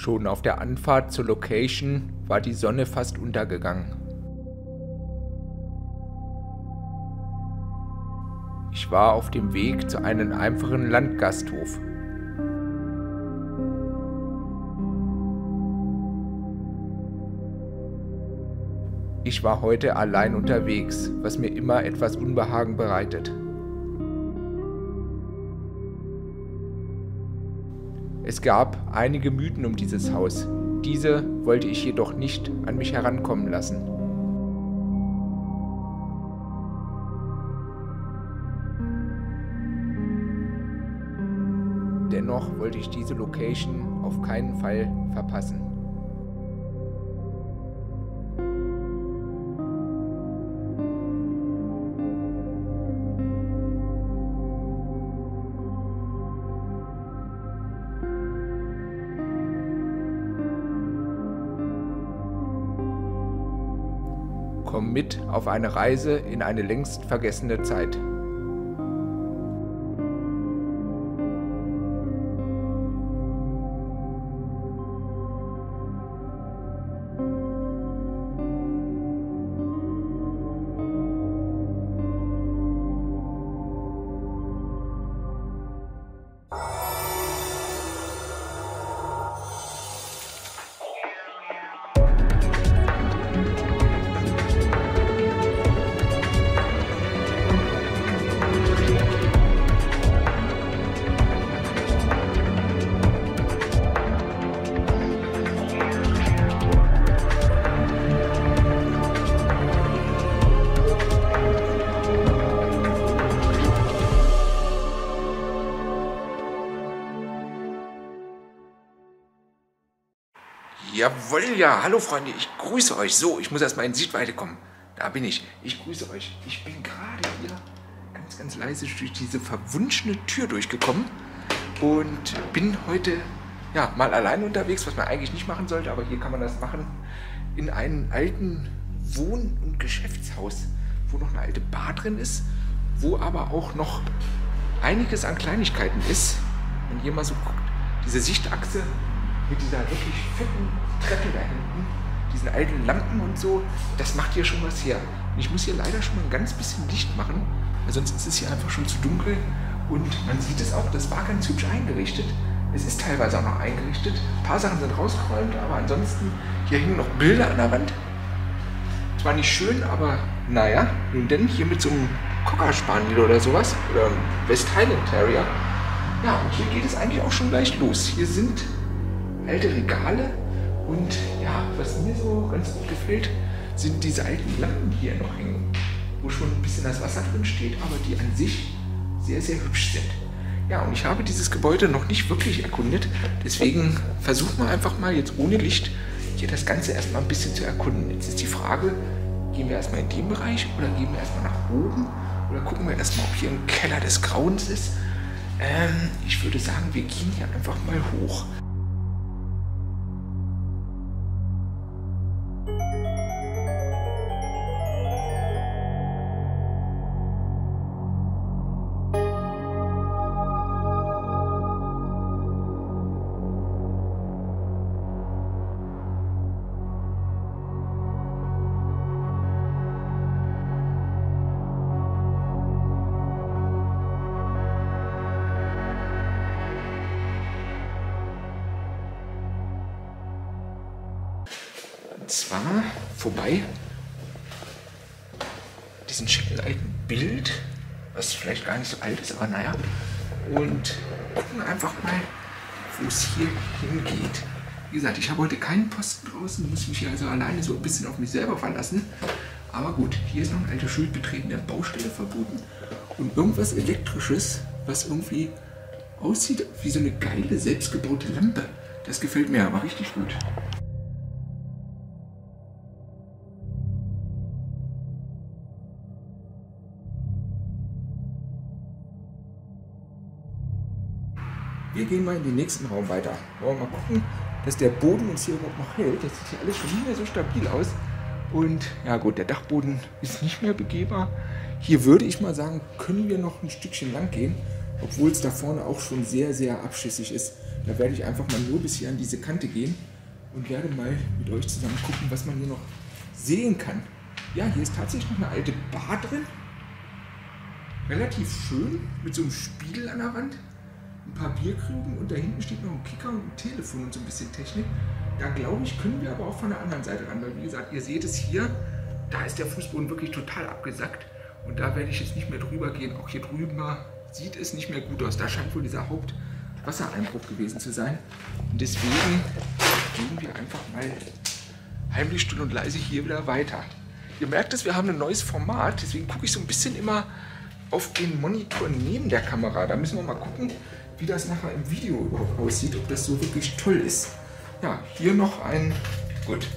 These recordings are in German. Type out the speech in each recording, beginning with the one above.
Schon auf der Anfahrt zur Location war die Sonne fast untergegangen. Ich war auf dem Weg zu einem einfachen Landgasthof. Ich war heute allein unterwegs, was mir immer etwas Unbehagen bereitet. Es gab einige Mythen um dieses Haus. Diese wollte ich jedoch nicht an mich herankommen lassen. Dennoch wollte ich diese Location auf keinen Fall verpassen. Komm mit auf eine Reise in eine längst vergessene Zeit. Jawohl, ja, hallo Freunde, ich grüße euch. So, ich muss erstmal in Sichtweite kommen. Da bin ich. Ich grüße euch. Ich bin gerade hier ganz leise durch diese verwunschene Tür durchgekommen und bin heute ja mal allein unterwegs, was man eigentlich nicht machen sollte, aber hier kann man das machen, in einem alten Wohn- und Geschäftshaus, wo noch eine alte Bar drin ist, wo aber auch noch einiges an Kleinigkeiten ist. Wenn ihr mal so guckt, diese Sichtachse mit dieser wirklich fetten Treppe da hinten, diesen alten Lampen und so, das macht hier schon was her. Und ich muss hier leider schon mal ein ganz bisschen Licht machen, weil sonst ist es hier einfach schon zu dunkel. Und man sieht es auch, das war ganz hübsch eingerichtet. Es ist teilweise auch noch eingerichtet. Ein paar Sachen sind rausgeräumt, aber ansonsten, hier hängen noch Bilder an der Wand. Zwar nicht schön, aber naja, nun denn, hier mit so einem Cocker Spaniel oder sowas, oder West Highland Terrier. Ja, und hier geht es eigentlich auch schon gleich los. Hier sind alte Regale und ja, was mir so ganz gut gefällt, sind diese alten Lampen, die hier noch hängen, wo schon ein bisschen das Wasser drin steht, aber die an sich sehr hübsch sind. Ja, und ich habe dieses Gebäude noch nicht wirklich erkundet, deswegen versuchen wir einfach mal jetzt ohne Licht hier das Ganze erstmal ein bisschen zu erkunden. Jetzt ist die Frage, gehen wir erstmal in den Bereich oder gehen wir erstmal nach oben oder gucken wir erstmal, ob hier ein Keller des Grauens ist. Ich würde sagen, wir gehen hier einfach mal hoch. Und zwar vorbei diesen schicken alten Bild, was vielleicht gar nicht so alt ist, aber naja. Und gucken einfach mal, wo es hier hingeht. Wie gesagt, ich habe heute keinen Posten draußen, muss mich hier also alleine so ein bisschen auf mich selber verlassen. Aber gut, hier ist noch ein altes Schild, Betreten der Baustelle verboten. Und irgendwas Elektrisches, was irgendwie aussieht wie so eine geile, selbstgebaute Lampe. Das gefällt mir aber richtig gut. Wir gehen mal in den nächsten Raum weiter. Wollen wir mal gucken, dass der Boden uns hier überhaupt noch hält. Das sieht hier alles schon nicht mehr so stabil aus. Und ja gut, der Dachboden ist nicht mehr begehbar. Hier würde ich mal sagen, können wir noch ein Stückchen lang gehen, obwohl es da vorne auch schon sehr abschüssig ist. Da werde ich einfach mal nur bis hier an diese Kante gehen und werde mal mit euch zusammen gucken, was man hier noch sehen kann. Ja, hier ist tatsächlich noch eine alte Bar drin. Relativ schön, mit so einem Spiegel an der Wand. Ein paar Bierkrügen und da hinten steht noch ein Kicker und ein Telefon und so ein bisschen Technik. Da glaube ich, können wir aber auch von der anderen Seite ran, weil wie gesagt, ihr seht es hier, da ist der Fußboden wirklich total abgesackt und da werde ich jetzt nicht mehr drüber gehen. Auch hier drüben sieht es nicht mehr gut aus. Da scheint wohl dieser Hauptwassereinbruch gewesen zu sein. Und deswegen gehen wir einfach mal heimlich, still und leise hier wieder weiter. Ihr merkt es, wir haben ein neues Format, deswegen gucke ich so ein bisschen immer auf den Monitor neben der Kamera. Da müssen wir mal gucken, wie das nachher im Video überhaupt aussieht, ob das so wirklich toll ist. Ja, hier noch ein, gut,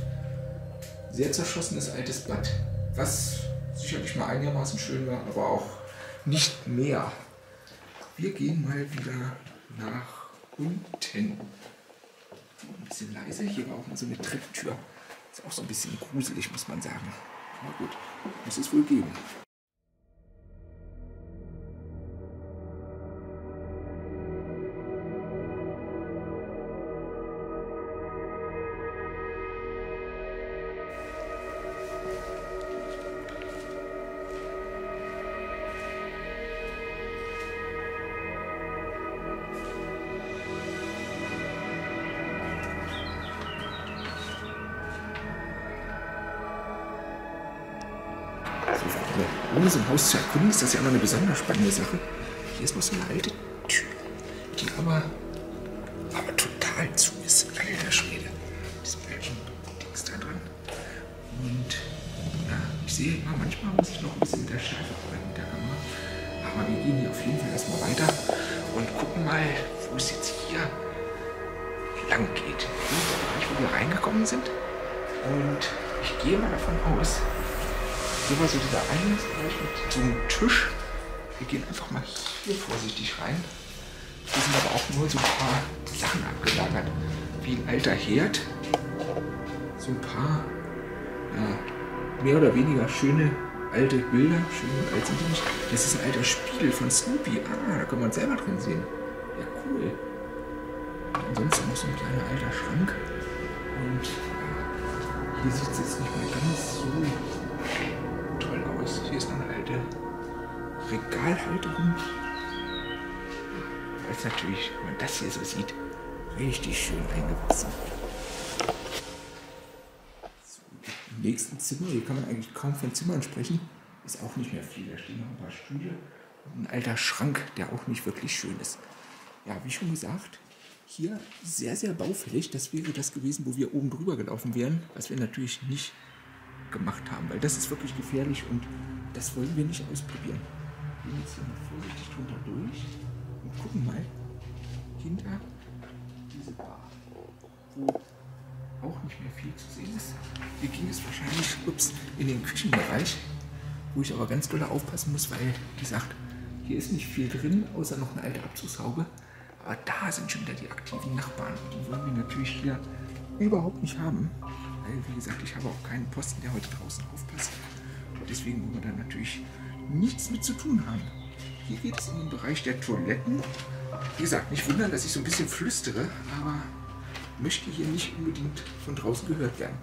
sehr zerschossenes altes Bad, was sicherlich mal einigermaßen schön war, aber auch nicht mehr. Wir gehen mal wieder nach unten. Ein bisschen leise, hier war auch mal so eine Treppentür. Ist auch so ein bisschen gruselig, muss man sagen. Aber gut, muss es wohl geben. Ohne so ein Haus zu erkunden, ist das ja immer eine besonders spannende Sache. Hier ist noch so eine alte Tür, die aber total zu ist. Alter Schwede. Das Bildchen-Dings da dran. Und ja, ich sehe immer, manchmal muss ich noch ein bisschen mit der Schärfe arbeiten mit der Kamera. Aber wir gehen hier auf jeden Fall erstmal weiter und gucken mal, wo es jetzt hier lang geht. Hier ist der Bereich, wo wir reingekommen sind. Und ich gehe mal davon aus, hier war so dieser Eingangsbereich mit so einem Tisch. Wir gehen einfach mal hier vorsichtig rein. Hier sind aber auch nur so ein paar Sachen abgelagert, wie ein alter Herd. So ein paar, ja, mehr oder weniger schöne alte Bilder. Schön und alt sind die nicht. Das ist ein alter Spiegel von Snoopy. Ah, da kann man selber drin sehen. Ja, cool. Ansonsten noch so ein kleiner alter Schrank. Und hier sieht es jetzt nicht mehr ganz so toll aus. Hier ist noch eine alte Regalhalterung. Das ist natürlich, wenn man das hier so sieht, richtig schön eingewachsen. So, im nächsten Zimmer, hier kann man eigentlich kaum von Zimmern sprechen, ist auch nicht mehr viel. Da stehen noch ein paar Stühle und ein alter Schrank, der auch nicht wirklich schön ist. Ja, wie schon gesagt, hier sehr, sehr baufällig. Das wäre das gewesen, wo wir oben drüber gelaufen wären, was wir natürlich nicht gemacht haben, weil das ist wirklich gefährlich und das wollen wir nicht ausprobieren. Wir gehen jetzt hier mal vorsichtig drunter durch und gucken mal hinter diese Bar, wo auch nicht mehr viel zu sehen ist. Hier ging es wahrscheinlich in den Küchenbereich, wo ich aber ganz doll aufpassen muss, weil, wie gesagt, hier ist nicht viel drin, außer noch eine alte Abzugshaube. Aber da sind schon wieder die aktiven Nachbarn. Die wollen wir natürlich hier überhaupt nicht haben. Weil, wie gesagt, ich habe auch keinen Posten, der heute draußen aufpasst. Und deswegen wollen wir da natürlich nichts mit zu tun haben. Hier geht es in den Bereich der Toiletten. Wie gesagt, nicht wundern, dass ich so ein bisschen flüstere, aber möchte hier nicht unbedingt von draußen gehört werden.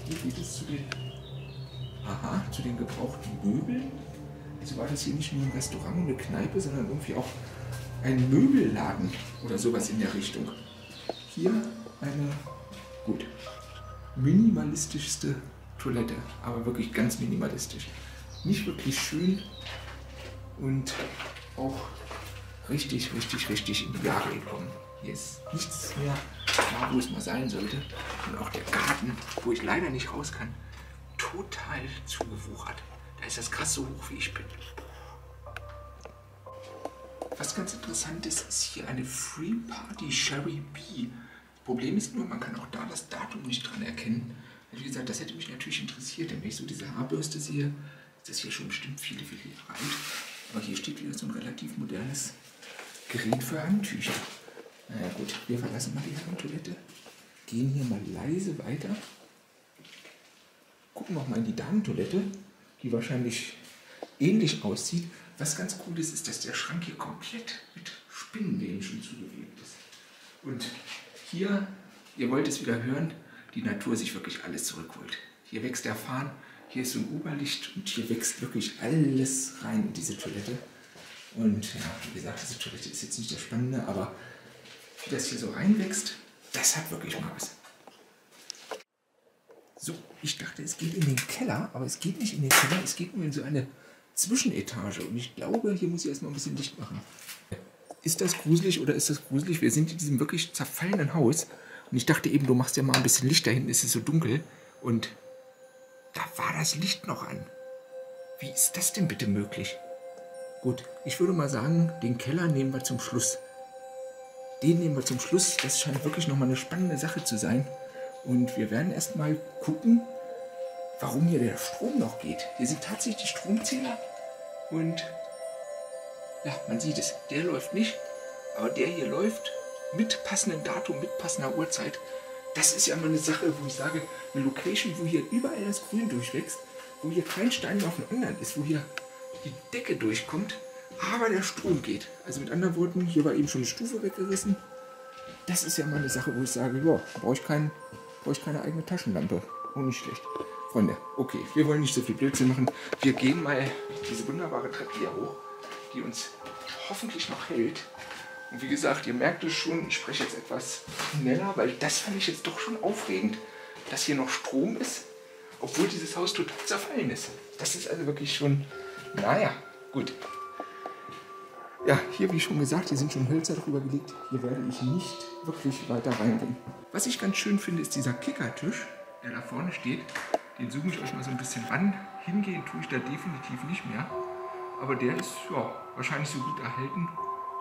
Hier geht es zu den gebrauchten Möbeln. Also war das hier nicht nur ein Restaurant und eine Kneipe, sondern irgendwie auch ein Möbelladen oder sowas in der Richtung. Hier eine, gut, minimalistischste Toilette, aber wirklich ganz minimalistisch. Nicht wirklich schön und auch richtig in die Jahre gekommen. Hier ist nichts mehr da, wo es mal sein sollte. Und auch der Garten, wo ich leider nicht raus kann, total zugewuchert. Da ist das Gras so hoch, wie ich bin. Was ganz interessant ist, ist hier eine Free Party Sherry B. Problem ist nur, man kann auch da das Datum nicht dran erkennen. Also wie gesagt, das hätte mich natürlich interessiert, denn wenn ich so diese Haarbürste sehe, ist das hier schon bestimmt viele Jahre alt. Aber hier steht wieder so ein relativ modernes Gerät für Handtücher. Naja gut, wir verlassen mal die Herrentoilette, gehen hier mal leise weiter, gucken noch mal in die Damentoilette, die wahrscheinlich ähnlich aussieht. Was ganz cool ist, ist, dass der Schrank hier komplett mit Spinnenweben schon zugewebt ist. Und hier, ihr wollt es wieder hören, die Natur sich wirklich alles zurückholt. Hier wächst der Farn, hier ist so ein Oberlicht und hier wächst wirklich alles rein in diese Toilette. Und ja, wie gesagt, diese Toilette ist jetzt nicht das Spannende, aber wie das hier so reinwächst, das hat wirklich mal was. So, ich dachte, es geht in den Keller, aber es geht nicht in den Keller, es geht nur in so eine Zwischenetage. Und ich glaube, hier muss ich erstmal ein bisschen Licht machen. Ist das gruselig oder ist das gruselig? Wir sind in diesem wirklich zerfallenen Haus. Und ich dachte eben, du machst ja mal ein bisschen Licht, da hinten ist es so dunkel. Und da war das Licht noch an. Wie ist das denn bitte möglich? Gut, ich würde mal sagen, den Keller nehmen wir zum Schluss. Den nehmen wir zum Schluss. Das scheint wirklich nochmal eine spannende Sache zu sein. Und wir werden erstmal gucken, warum hier der Strom noch geht. Hier sind tatsächlich Stromzähler. Und ja, man sieht es. Der läuft nicht. Aber der hier läuft mit passendem Datum, mit passender Uhrzeit. Das ist ja mal eine Sache, wo ich sage, eine Location, wo hier überall das Grün durchwächst, wo hier kein Stein mehr auf dem anderen ist, wo hier die Decke durchkommt, aber der Strom geht. Also mit anderen Worten, hier war eben schon eine Stufe weggerissen. Das ist ja mal eine Sache, wo ich sage, ja, brauche ich keine eigene Taschenlampe. Oh, nicht schlecht. Freunde, okay, wir wollen nicht so viel Blödsinn machen. Wir gehen mal diese wunderbare Treppe hier hoch, die uns hoffentlich noch hält. Und wie gesagt, ihr merkt es schon, ich spreche jetzt etwas schneller, weil das fand ich jetzt doch schon aufregend, dass hier noch Strom ist, obwohl dieses Haus total zerfallen ist. Das ist also wirklich schon, naja, gut. Ja, hier wie schon gesagt, hier sind schon Hölzer drüber gelegt. Hier werde ich nicht wirklich weiter reingehen. Was ich ganz schön finde, ist dieser Kickertisch, der da vorne steht. Den zoome ich euch mal so ein bisschen ran. Hingehen tue ich da definitiv nicht mehr. Aber der ist ja, wahrscheinlich so gut erhalten,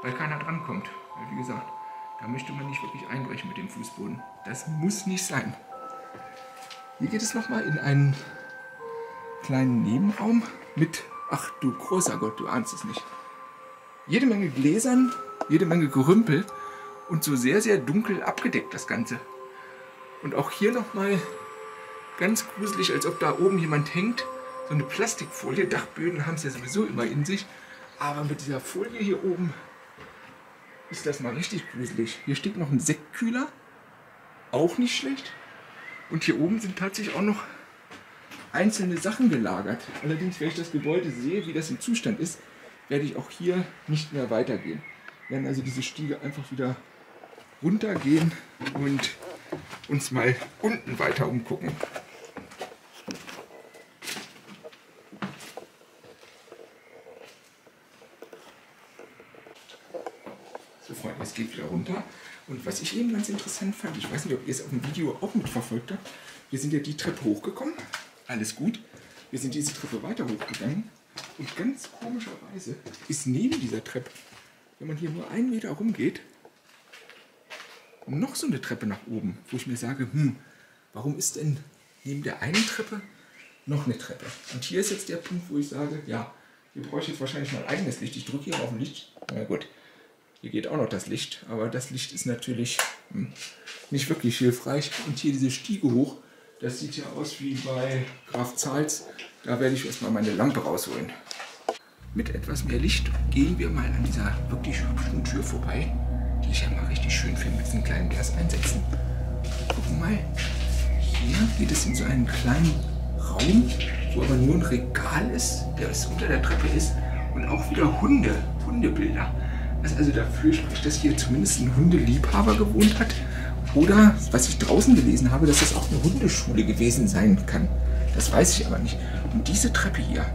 weil keiner drankommt. Weil wie gesagt, da möchte man nicht wirklich einbrechen mit dem Fußboden. Das muss nicht sein. Hier geht es nochmal in einen kleinen Nebenraum mit, ach du großer Gott, du ahnst es nicht. Jede Menge Gläsern, jede Menge Gerümpel und so sehr, sehr dunkel abgedeckt das Ganze. Und auch hier nochmal ganz gruselig, als ob da oben jemand hängt. So eine Plastikfolie, Dachböden haben es ja sowieso immer in sich. Aber mit dieser Folie hier oben ist das mal richtig gruselig. Hier steht noch ein Sektkühler, auch nicht schlecht. Und hier oben sind tatsächlich auch noch einzelne Sachen gelagert. Allerdings, wenn ich das Gebäude sehe, wie das im Zustand ist, werde ich auch hier nicht mehr weitergehen. Wir werden also diese Stiege einfach wieder runtergehen und uns mal unten weiter umgucken. So Freunde, es geht wieder runter. Und was ich eben ganz interessant fand, ich weiß nicht, ob ihr es auf dem Video auch mitverfolgt habt, wir sind ja die Treppe hochgekommen, alles gut. Wir sind diese Treppe weiter hochgegangen und ganz komischerweise ist neben dieser Treppe, wenn man hier nur 1 Meter rumgeht, noch so eine Treppe nach oben, wo ich mir sage, warum ist denn neben der einen Treppe noch eine Treppe? Und hier ist jetzt der Punkt, wo ich sage, ja, hier brauche ich jetzt wahrscheinlich mein eigenes Licht. Ich drücke hier auf ein Licht. Na gut, hier geht auch noch das Licht, aber das Licht ist natürlich nicht wirklich hilfreich. Und hier diese Stiege hoch, das sieht ja aus wie bei Graf Zahls. Da werde ich erstmal meine Lampe rausholen. Mit etwas mehr Licht gehen wir mal an dieser wirklich hübschen Tür vorbei, die ich ja mal richtig schön finde mit diesem kleinen Glas einsetzen. Gucken mal, hier geht es in so einen kleinen Raum, wo aber nur ein Regal ist, der unter der Treppe ist und auch wieder Hundebilder. Was also dafür spricht, dass hier zumindest ein Hundeliebhaber gewohnt hat. Oder, was ich draußen gelesen habe, dass das auch eine Hundeschule gewesen sein kann. Das weiß ich aber nicht. Und diese Treppe hier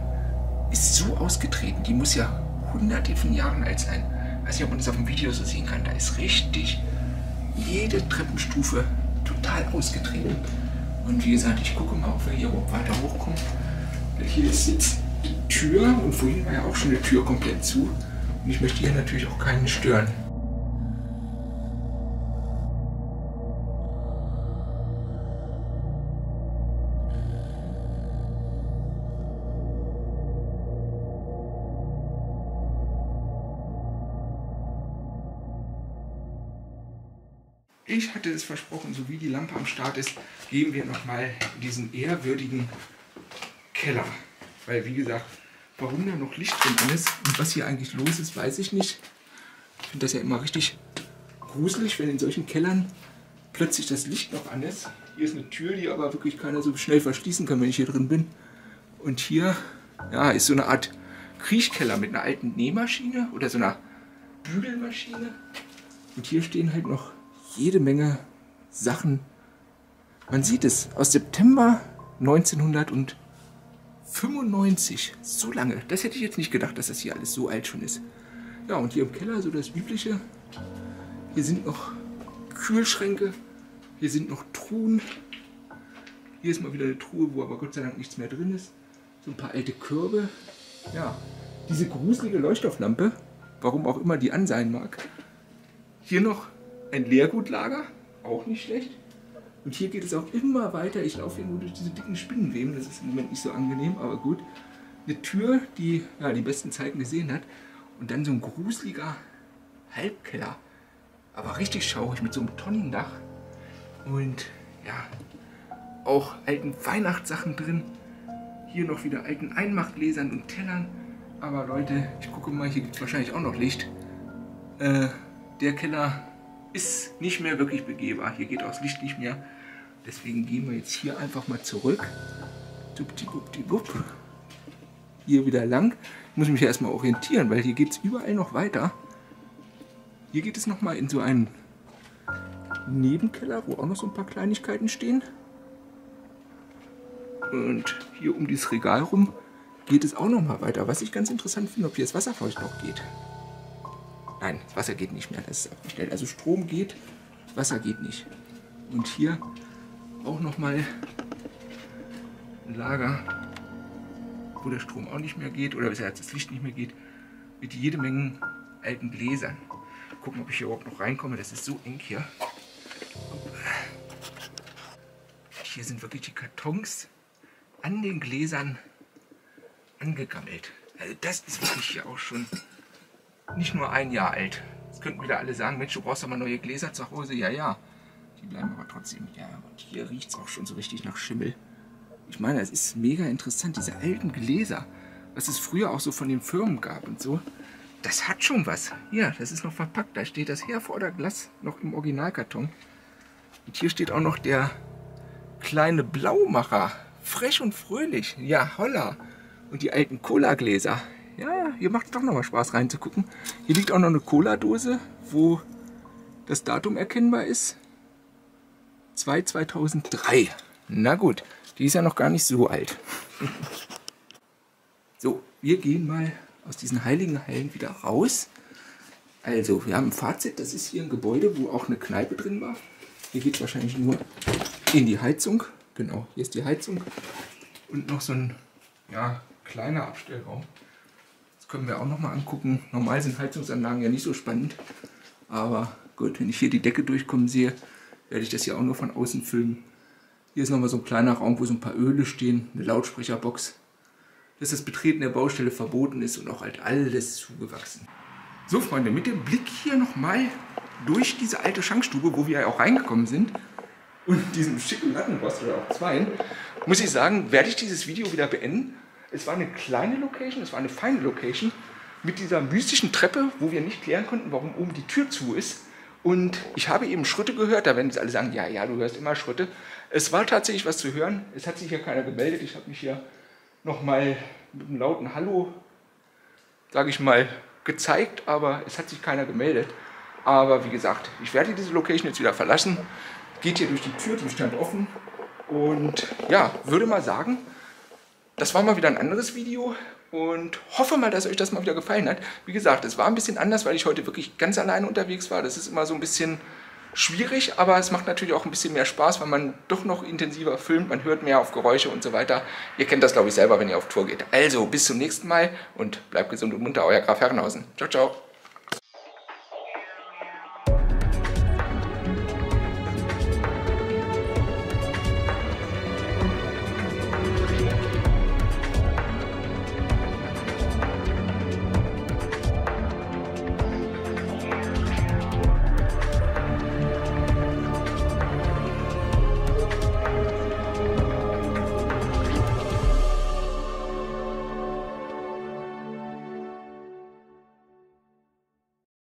ist so ausgetreten, die muss ja hunderte von Jahren alt sein. Weiß nicht, ob man das auf dem Video so sehen kann. Da ist richtig jede Treppenstufe total ausgetreten. Und wie gesagt, ich gucke mal, ob wir hier weiter hochkommen. Hier ist jetzt die Tür und vorhin war ja auch schon eine Tür komplett zu. Und ich möchte hier natürlich auch keinen stören. ich hatte es versprochen, so wie die Lampe am Start ist, gehen wir nochmal in diesen ehrwürdigen Keller. Weil, wie gesagt, warum da noch Licht drin ist und was hier eigentlich los ist, weiß ich nicht. Ich finde das ja immer richtig gruselig, wenn in solchen Kellern plötzlich das Licht noch an ist. Hier ist eine Tür, die aber wirklich keiner so schnell verschließen kann, wenn ich hier drin bin. Und hier ja, ist so eine Art Kriechkeller mit einer alten Nähmaschine oder so einer Bügelmaschine. Und hier stehen halt noch jede Menge Sachen. Man sieht es, aus September 1995. So lange. Das hätte ich jetzt nicht gedacht, dass das hier alles so alt schon ist. Ja, und hier im Keller so das Übliche. Hier sind noch Kühlschränke. Hier sind noch Truhen. Hier ist mal wieder eine Truhe, wo aber Gott sei Dank nichts mehr drin ist. So ein paar alte Körbe. Ja, diese gruselige Leuchtstofflampe, warum auch immer die an sein mag. Hier noch ein Leergutlager, auch nicht schlecht. Und hier geht es auch immer weiter. Ich laufe hier nur durch diese dicken Spinnenweben, das ist im Moment nicht so angenehm, aber gut. Eine Tür, die ja, die besten Zeiten gesehen hat. Und dann so ein gruseliger Halbkeller. Aber richtig schaurig mit so einem Tonnendach. Und ja, auch alten Weihnachtssachen drin. Hier noch wieder alten Einmachgläsern und Tellern. Aber Leute, ich gucke mal, hier gibt es wahrscheinlich auch noch Licht. Der Keller ist nicht mehr wirklich begehbar. Hier geht auch das Licht nicht mehr. Deswegen gehen wir jetzt hier einfach mal zurück. Hier wieder lang. Ich muss mich erstmal orientieren, weil hier geht es überall noch weiter. Hier geht es nochmal in so einen Nebenkeller, wo auch noch so ein paar Kleinigkeiten stehen. Und hier um dieses Regal rum geht es auch noch mal weiter. Was ich ganz interessant finde, ob hier das Wasser vielleicht noch geht. Nein, das Wasser geht nicht mehr. Das ist abgestellt. Also Strom geht, Wasser geht nicht. Und hier auch noch mal ein Lager, wo der Strom auch nicht mehr geht oder besser das Licht nicht mehr geht, mit jede Menge alten Gläsern. Gucken, ob ich hier überhaupt noch reinkomme. Das ist so eng hier. Hier sind wirklich die Kartons an den Gläsern angegammelt. Also das ist wirklich hier auch schon nicht nur ein Jahr alt. Jetzt könnten wieder alle sagen, Mensch, du brauchst doch mal neue Gläser zu Hause. Ja, ja. Die bleiben aber trotzdem. Ja, und hier riecht es auch schon so richtig nach Schimmel. Ich meine, es ist mega interessant, diese alten Gläser, was es früher auch so von den Firmen gab und so. Das hat schon was. Ja, das ist noch verpackt. Da steht das Herforder Glas noch im Originalkarton. Und hier steht auch noch der kleine Blaumacher. Frech und fröhlich. Ja, holla. Und die alten Cola-Gläser. Ja, hier macht es doch nochmal Spaß reinzugucken. Hier liegt auch noch eine Cola-Dose, wo das Datum erkennbar ist. 2003. Na gut, die ist ja noch gar nicht so alt. So, wir gehen mal aus diesen heiligen Hallen wieder raus. Also, wir haben ein Fazit. Das ist hier ein Gebäude, wo auch eine Kneipe drin war. Hier geht es wahrscheinlich nur in die Heizung. Genau, hier ist die Heizung. Und noch so ein ja, kleiner Abstellraum. Das können wir auch noch mal angucken. Normal sind Heizungsanlagen ja nicht so spannend. Aber gut, wenn ich hier die Decke durchkommen sehe, werde ich das hier auch nur von außen filmen. Hier ist noch mal so ein kleiner Raum, wo so ein paar Öle stehen. Eine Lautsprecherbox. Dass das Betreten der Baustelle verboten ist und auch halt alles zugewachsen. So Freunde, mit dem Blick hier nochmal durch diese alte Schankstube, wo wir ja auch reingekommen sind, und diesem schicken Lattenrost oder auch zweien, muss ich sagen, werde ich dieses Video wieder beenden. Es war eine kleine Location, es war eine feine Location mit dieser mystischen Treppe, wo wir nicht klären konnten, warum oben die Tür zu ist. Und ich habe eben Schritte gehört, da werden jetzt alle sagen, ja, ja, du hörst immer Schritte. Es war tatsächlich was zu hören, es hat sich hier keiner gemeldet. Ich habe mich hier nochmal mit einem lauten Hallo, sage ich mal, gezeigt, aber es hat sich keiner gemeldet. Aber wie gesagt, ich werde diese Location jetzt wieder verlassen. Geht hier durch die Tür, die stand offen. Und ja, würde mal sagen, das war mal wieder ein anderes Video. Und hoffe mal, dass euch das mal wieder gefallen hat. Wie gesagt, es war ein bisschen anders, weil ich heute wirklich ganz alleine unterwegs war. Das ist immer so ein bisschen schwierig, aber es macht natürlich auch ein bisschen mehr Spaß, weil man doch noch intensiver filmt. Man hört mehr auf Geräusche und so weiter. Ihr kennt das, glaube ich, selber, wenn ihr auf Tour geht. Also, bis zum nächsten Mal und bleibt gesund und munter. Euer Graf Herrenhausen. Ciao, ciao.